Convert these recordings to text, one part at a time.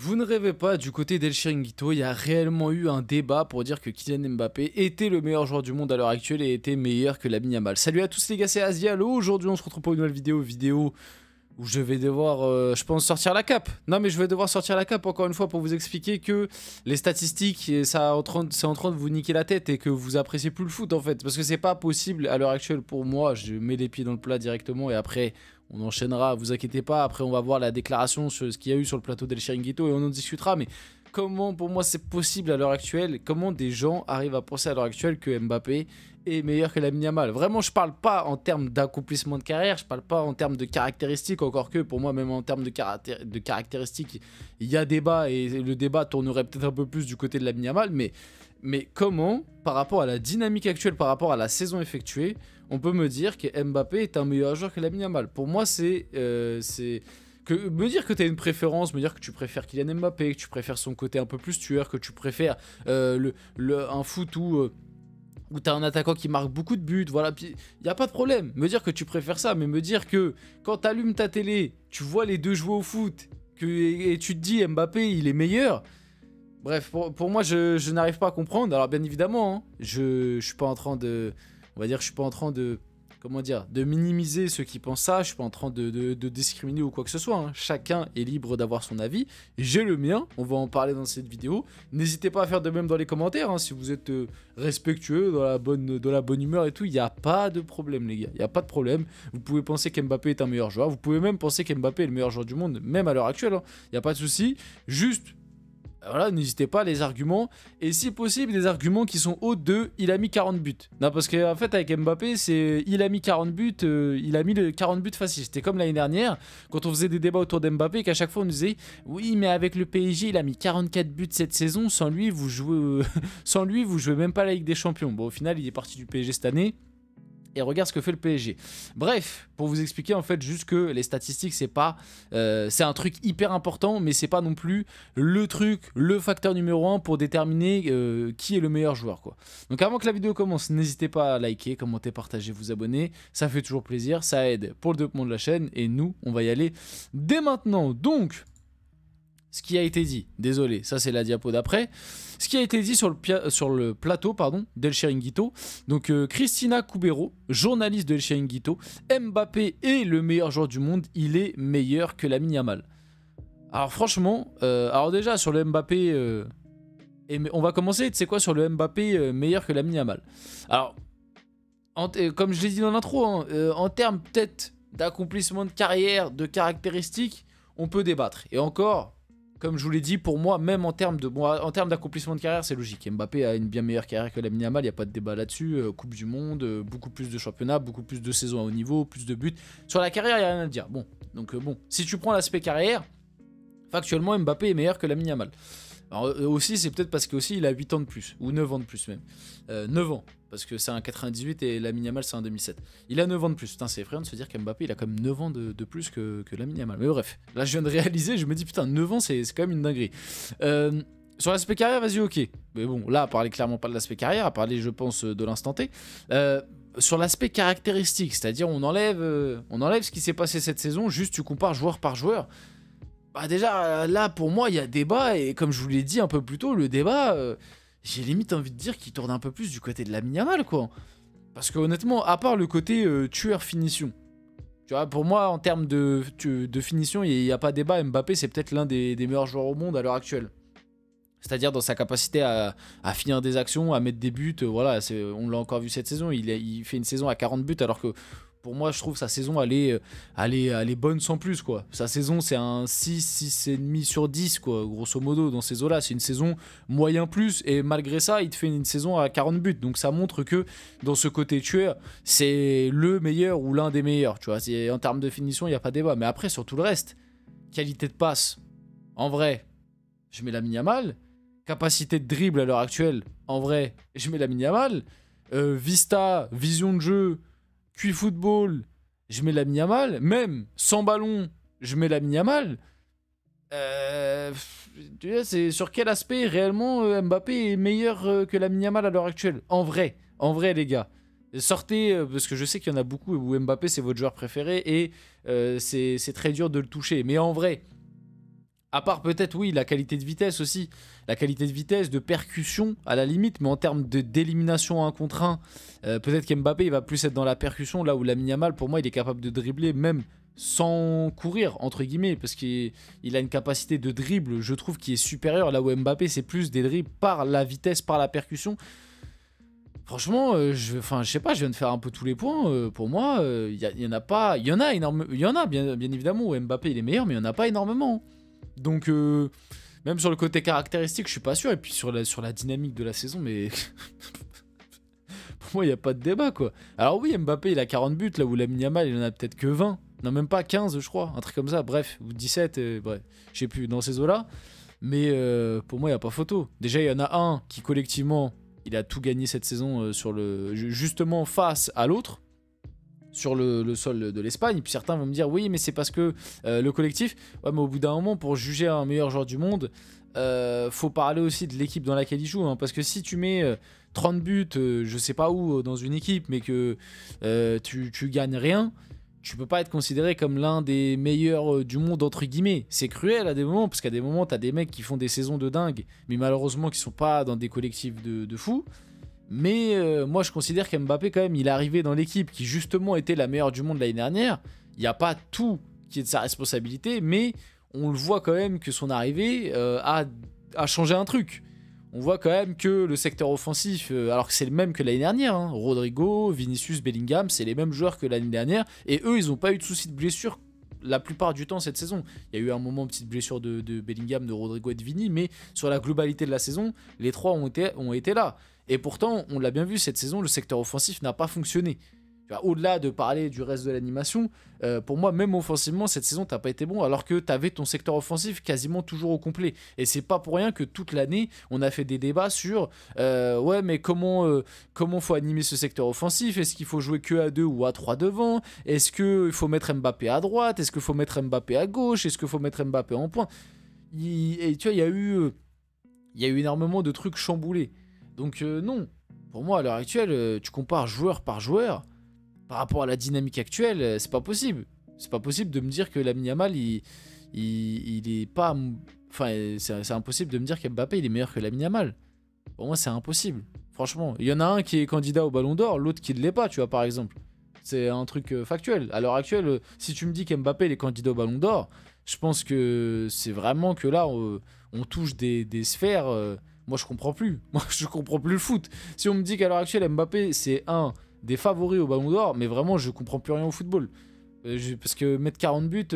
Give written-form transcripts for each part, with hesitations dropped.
Vous ne rêvez pas, du côté d'El Chiringuito, il y a réellement eu un débat pour dire que Kylian Mbappé était le meilleur joueur du monde à l'heure actuelle et était meilleur que Lamine Yamal. Salut à tous les gars, c'est Asialo. Aujourd'hui on se retrouve pour une nouvelle vidéo où je vais devoir, je pense, sortir la cape. Non mais je vais devoir sortir la cape encore une fois pour vous expliquer que les statistiques, c'est en train de vous niquer la tête et que vous appréciez plus le foot en fait. Parce que c'est pas possible à l'heure actuelle pour moi, je mets les pieds dans le plat directement et après... on enchaînera, vous inquiétez pas, après on va voir la déclaration sur ce qu'il y a eu sur le plateau d'El Chiringuito et on en discutera, mais comment pour moi c'est possible à l'heure actuelle, comment des gens arrivent à penser à l'heure actuelle que Mbappé est meilleur que Lamine Yamal. Vraiment je parle pas en termes d'accomplissement de carrière, je parle pas en termes de caractéristiques, encore que pour moi même en termes de caractéristiques il y a débat et le débat tournerait peut-être un peu plus du côté de Lamine Yamal, mais comment, par rapport à la dynamique actuelle, par rapport à la saison effectuée, on peut me dire que Mbappé est un meilleur joueur que Lamine Yamal. Pour moi, me dire que tu as une préférence, me dire que tu préfères Kylian Mbappé, que tu préfères son côté un peu plus tueur, que tu préfères un foot où tu as un attaquant qui marque beaucoup de buts, voilà, il n'y a pas de problème. Me dire que tu préfères ça, mais me dire que quand tu allumes ta télé, tu vois les deux jouer au foot, et tu te dis Mbappé, il est meilleur. Bref, pour moi, je n'arrive pas à comprendre. Alors, bien évidemment, hein, je suis pas en train de... On va dire que je suis pas en train de... Comment dire? De minimiser ceux qui pensent ça. Je suis pas en train de discriminer ou quoi que ce soit. Hein. Chacun est libre d'avoir son avis. J'ai le mien. On va en parler dans cette vidéo. N'hésitez pas à faire de même dans les commentaires. Hein, si vous êtes respectueux, dans la bonne humeur et tout. Il n'y a pas de problème, les gars. Il n'y a pas de problème. Vous pouvez penser qu'Mbappé est un meilleur joueur. Vous pouvez même penser qu'Mbappé est le meilleur joueur du monde, même à l'heure actuelle. Hein. Il n'y a pas de souci. Juste... voilà, n'hésitez pas, les arguments, et si possible, des arguments qui sont hauts de « il a mis 40 buts ». Non, parce qu'en fait, avec Mbappé, c'est « il a mis 40 buts, il a mis le 40 buts facile ». C'était comme l'année dernière, quand on faisait des débats autour d'Mbappé, qu'à chaque fois on nous disait « oui, mais avec le PSG, il a mis 44 buts cette saison, sans lui, vous jouez, sans lui, vous jouez même pas la Ligue des Champions ». Bon, au final, il est parti du PSG cette année. Et regarde ce que fait le PSG. Bref, pour vous expliquer en fait juste que les statistiques c'est pas, c'est un truc hyper important, mais c'est pas non plus le facteur numéro 1 pour déterminer qui est le meilleur joueur quoi. Donc avant que la vidéo commence, n'hésitez pas à liker, commenter, partager, vous abonner, ça fait toujours plaisir, ça aide pour le développement de la chaîne et nous on va y aller dès maintenant. Donc ce qui a été dit, désolé, ça c'est la diapo d'après. Ce qui a été dit sur le plateau d'El Chiringuito. Donc Cristina Cubero, journaliste de El Chiringuito, Mbappé est le meilleur joueur du monde, il est meilleur que Lamine Yamal. Alors franchement, alors déjà sur le Mbappé, on va commencer, tu sais quoi, sur le Mbappé meilleur que Lamine Yamal. Alors, comme je l'ai dit dans l'intro, hein, en termes peut-être d'accomplissement de carrière, de caractéristiques, on peut débattre. Et encore... comme je vous l'ai dit, pour moi, même en termes d'accomplissement de carrière, c'est logique. Mbappé a une bien meilleure carrière que Lamine Yamal, il n'y a pas de débat là-dessus. Coupe du Monde, beaucoup plus de championnats, beaucoup plus de saisons à haut niveau, plus de buts. Sur la carrière, il n'y a rien à dire. Bon, donc bon, si tu prends l'aspect carrière, factuellement, Mbappé est meilleur que Lamine Yamal. Alors aussi, c'est peut-être parce qu'il a 8 ans de plus, ou 9 ans de plus même. 9 ans, parce que c'est un 98 et Lamine Yamal c'est un 2007. Il a 9 ans de plus. Putain, c'est effrayant de se dire qu'Mbappé il a quand même 9 ans de plus que Lamine Yamal. Mais bref, là je viens de réaliser, je me dis putain, 9 ans c'est quand même une dinguerie. Sur l'aspect carrière, vas-y, ok. Mais bon, là, à parler clairement pas de l'aspect carrière, à parler, je pense, de l'instant T. Sur l'aspect caractéristique, c'est-à-dire on enlève ce qui s'est passé cette saison, juste tu compares joueur par joueur. Bah déjà, là, pour moi, il y a débat, et comme je vous l'ai dit un peu plus tôt, le débat, j'ai limite envie de dire qu'il tourne un peu plus du côté de Lamine Yamal, quoi. Parce que honnêtement, à part le côté tueur-finition, tu vois, pour moi, en termes de finition, il n'y a pas débat, Mbappé, c'est peut-être l'un des meilleurs joueurs au monde à l'heure actuelle. C'est-à-dire dans sa capacité à finir des actions, à mettre des buts, voilà, on l'a encore vu cette saison, il fait une saison à 40 buts alors que pour moi je trouve sa saison elle est bonne sans plus quoi. Sa saison c'est un 6,5 sur 10 quoi, grosso modo dans ces eaux-là, c'est une saison moyen plus et malgré ça il te fait une saison à 40 buts. Donc ça montre que dans ce côté tueur, c'est le meilleur ou l'un des meilleurs, tu vois, en termes de finition il n'y a pas débat. Mais après sur tout le reste, qualité de passe, en vrai, je mets Lamine Yamal. Capacité de dribble à l'heure actuelle, en vrai, je mets Lamine Yamal. Vista, vision de jeu, QI football, je mets Lamine Yamal. Même sans ballon, je mets Lamine Yamal. Tu vois, c'est sur quel aspect réellement Mbappé est meilleur que Lamine Yamal à l'heure actuelle? En vrai, les gars. Sortez, parce que je sais qu'il y en a beaucoup où Mbappé c'est votre joueur préféré et c'est très dur de le toucher. Mais en vrai, À part peut-être, oui, la qualité de vitesse aussi. La qualité de vitesse, de percussion à la limite, mais en termes d'élimination 1 contre 1, peut-être qu'Mbappé il va plus être dans la percussion, là où Lamine Yamal, pour moi, il est capable de dribbler même sans courir, entre guillemets, parce qu'il a une capacité de dribble, je trouve, qui est supérieure, là où Mbappé, c'est plus des dribbles par la vitesse, par la percussion. Franchement, je sais pas, je viens de faire un peu tous les points. Pour moi, il y en a pas, il y en a énormément, il y en a bien évidemment où Mbappé il est meilleur, mais il y en a pas énormément. Donc, même sur le côté caractéristique, je suis pas sûr. Et puis sur la dynamique de la saison, mais pour moi, il n'y a pas de débat, quoi. Alors oui, Mbappé, il a 40 buts, là où Lamine Yamal, il en a peut-être que 20. Non, même pas 15, je crois. Un truc comme ça, bref. Ou 17, bref. Je sais plus, dans ces eaux-là. Mais pour moi, il n'y a pas photo. Déjà, il y en a un qui, collectivement, il a tout gagné cette saison justement face à l'autre. Sur le sol de l'Espagne. Puis certains vont me dire oui, mais c'est parce que le collectif. Ouais, mais au bout d'un moment, pour juger un meilleur joueur du monde, faut parler aussi de l'équipe dans laquelle il joue. Hein, parce que si tu mets 30 buts, je sais pas où, dans une équipe, mais que tu gagnes rien, tu peux pas être considéré comme l'un des meilleurs du monde, entre guillemets. C'est cruel à des moments, parce qu'à des moments, t'as des mecs qui font des saisons de dingue, mais malheureusement qui sont pas dans des collectifs de fous. Mais moi je considère qu'Mbappé quand même il est arrivé dans l'équipe qui justement était la meilleure du monde l'année dernière. Il n'y a pas tout qui est de sa responsabilité, mais on le voit quand même que son arrivée a changé un truc. On voit quand même que le secteur offensif, alors que c'est le même que l'année dernière, hein, Rodrigo, Vinicius, Bellingham, c'est les mêmes joueurs que l'année dernière, et eux ils n'ont pas eu de soucis de blessure la plupart du temps cette saison. Il y a eu un moment, petite blessure de Bellingham, de Rodrigo et de Vini, mais sur la globalité de la saison, les trois ont été là. Et pourtant, on l'a bien vu, cette saison, le secteur offensif n'a pas fonctionné. Au-delà de parler du reste de l'animation, pour moi, même offensivement, cette saison, t'as pas été bon, alors que t'avais ton secteur offensif quasiment toujours au complet. Et c'est pas pour rien que toute l'année, on a fait des débats sur ouais, mais comment faut animer ce secteur offensif? Est-ce qu'il faut jouer que à 2 ou à 3 devant? Est-ce qu'il faut mettre Mbappé à droite? Est-ce qu'il faut mettre Mbappé à gauche? Est-ce qu'il faut mettre Mbappé en point? Et tu vois, il y a eu énormément de trucs chamboulés. Donc non, pour moi, à l'heure actuelle, tu compares joueur par joueur. Par rapport à la dynamique actuelle, c'est pas possible. C'est pas possible de me dire que Lamine Yamal, il est pas... Enfin, c'est impossible de me dire qu'Mbappé, il est meilleur que Lamine Yamal. Pour moi, c'est impossible. Franchement, il y en a un qui est candidat au Ballon d'Or, l'autre qui ne l'est pas, tu vois, par exemple. C'est un truc factuel. À l'heure actuelle, si tu me dis qu'Mbappé est candidat au Ballon d'Or, je pense que c'est vraiment que là, on touche des sphères... moi, je comprends plus. Moi, je comprends plus le foot. Si on me dit qu'à l'heure actuelle, Mbappé, c'est un des favoris au Ballon d'Or, mais vraiment je comprends plus rien au football. Parce que mettre 40 buts,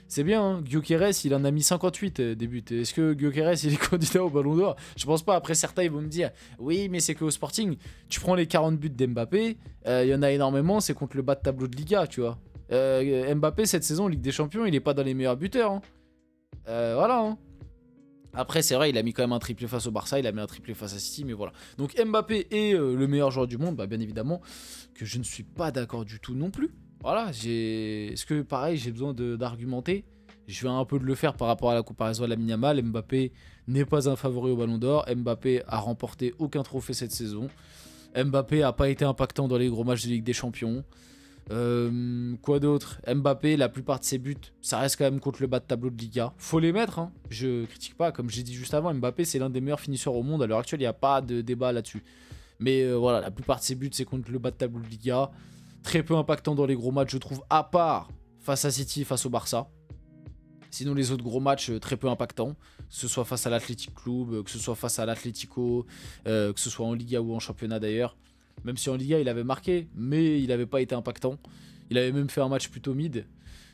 c'est bien, hein. Gyökeres, il en a mis 58 des buts. Est-ce que Gyökeres, il est candidat au Ballon d'Or? Je pense pas. Après, certains, ils vont me dire, oui, mais c'est que au Sporting, tu prends les 40 buts d'Mbappé, il y en a énormément, c'est contre le bas de tableau de Liga, tu vois. Mbappé, cette saison, Ligue des Champions, il est pas dans les meilleurs buteurs. Hein. Voilà, hein. Après, c'est vrai, il a mis quand même un triplé face au Barça, il a mis un triplé face à City, mais voilà. Donc Mbappé est le meilleur joueur du monde, bah, bien évidemment, que je ne suis pas d'accord du tout non plus. Voilà, est-ce que pareil, j'ai besoin d'argumenter? Je viens un peu de le faire par rapport à la comparaison à Lamine Yamal. Mbappé n'est pas un favori au Ballon d'Or. Mbappé a remporté aucun trophée cette saison. Mbappé n'a pas été impactant dans les gros matchs de Ligue des Champions. Quoi d'autre? Mbappé, la plupart de ses buts, ça reste quand même contre le bas de tableau de Liga. Faut les mettre, hein. Je critique pas. Comme j'ai dit juste avant, Mbappé, c'est l'un des meilleurs finisseurs au monde. À l'heure actuelle, il n'y a pas de débat là-dessus. Mais voilà, la plupart de ses buts, c'est contre le bas de tableau de Liga. Très peu impactant dans les gros matchs, je trouve, à part face à City, face au Barça. Sinon, les autres gros matchs, très peu impactants. Que ce soit face à l'Athletic Club, que ce soit face à l'Atlético, que ce soit en Liga ou en championnat d'ailleurs. Même si en Liga, il avait marqué, mais il n'avait pas été impactant. Il avait même fait un match plutôt mid.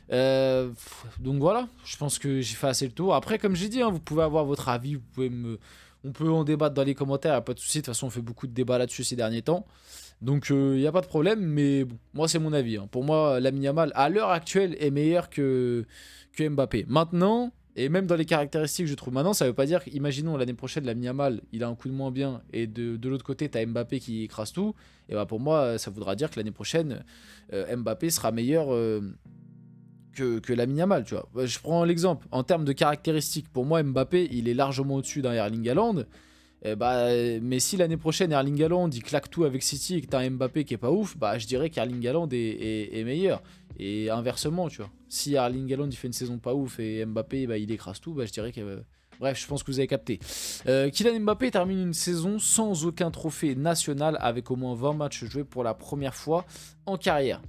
Donc voilà, je pense que j'ai fait assez le tour. Après, comme j'ai dit, hein, vous pouvez avoir votre avis. On peut en débattre dans les commentaires, il n'y a pas de souci. De toute façon, on fait beaucoup de débats là-dessus ces derniers temps. Donc il n'y a pas de problème, mais bon, moi c'est mon avis. Hein. Pour moi, Lamine Yamal, à l'heure actuelle, est meilleur que Mbappé. Maintenant, et même dans les caractéristiques, je trouve, maintenant, ça veut pas dire qu'imaginons l'année prochaine, Lamine Yamal, il a un coup de moins bien, et de l'autre côté, tu as Mbappé qui écrase tout. Et bah pour moi, ça voudra dire que l'année prochaine, Mbappé sera meilleur que Lamine Yamal, tu vois. Je prends l'exemple, en termes de caractéristiques, pour moi, Mbappé, il est largement au-dessus d'un Erling Haaland. Mais si l'année prochaine Erling Haaland il claque tout avec City et que t'as un Mbappé qui est pas ouf, bah je dirais qu'Erling Haaland est meilleur. Et inversement, tu vois. Si Erling Haaland il fait une saison pas ouf et Mbappé bah, il écrase tout, bah, je dirais que... bref, je pense que vous avez capté. Kylian Mbappé termine une saison sans aucun trophée national avec au moins 20 matchs joués pour la première fois en carrière.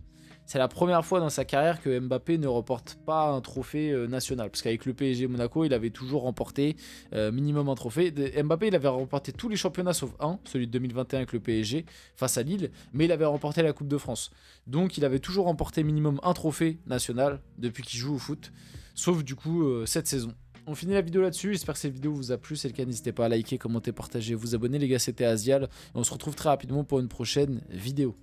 C'est la première fois dans sa carrière que Mbappé ne remporte pas un trophée national. Parce qu'avec le PSG Monaco, il avait toujours remporté minimum un trophée. Mbappé, il avait remporté tous les championnats sauf un, celui de 2021 avec le PSG face à Lille. Mais il avait remporté la Coupe de France. Donc il avait toujours remporté minimum un trophée national depuis qu'il joue au foot. Sauf du coup cette saison. On finit la vidéo là-dessus, j'espère que cette vidéo vous a plu, c'est le cas, n'hésitez pas à liker, commenter, partager, vous abonner les gars, c'était Azial, et on se retrouve très rapidement pour une prochaine vidéo.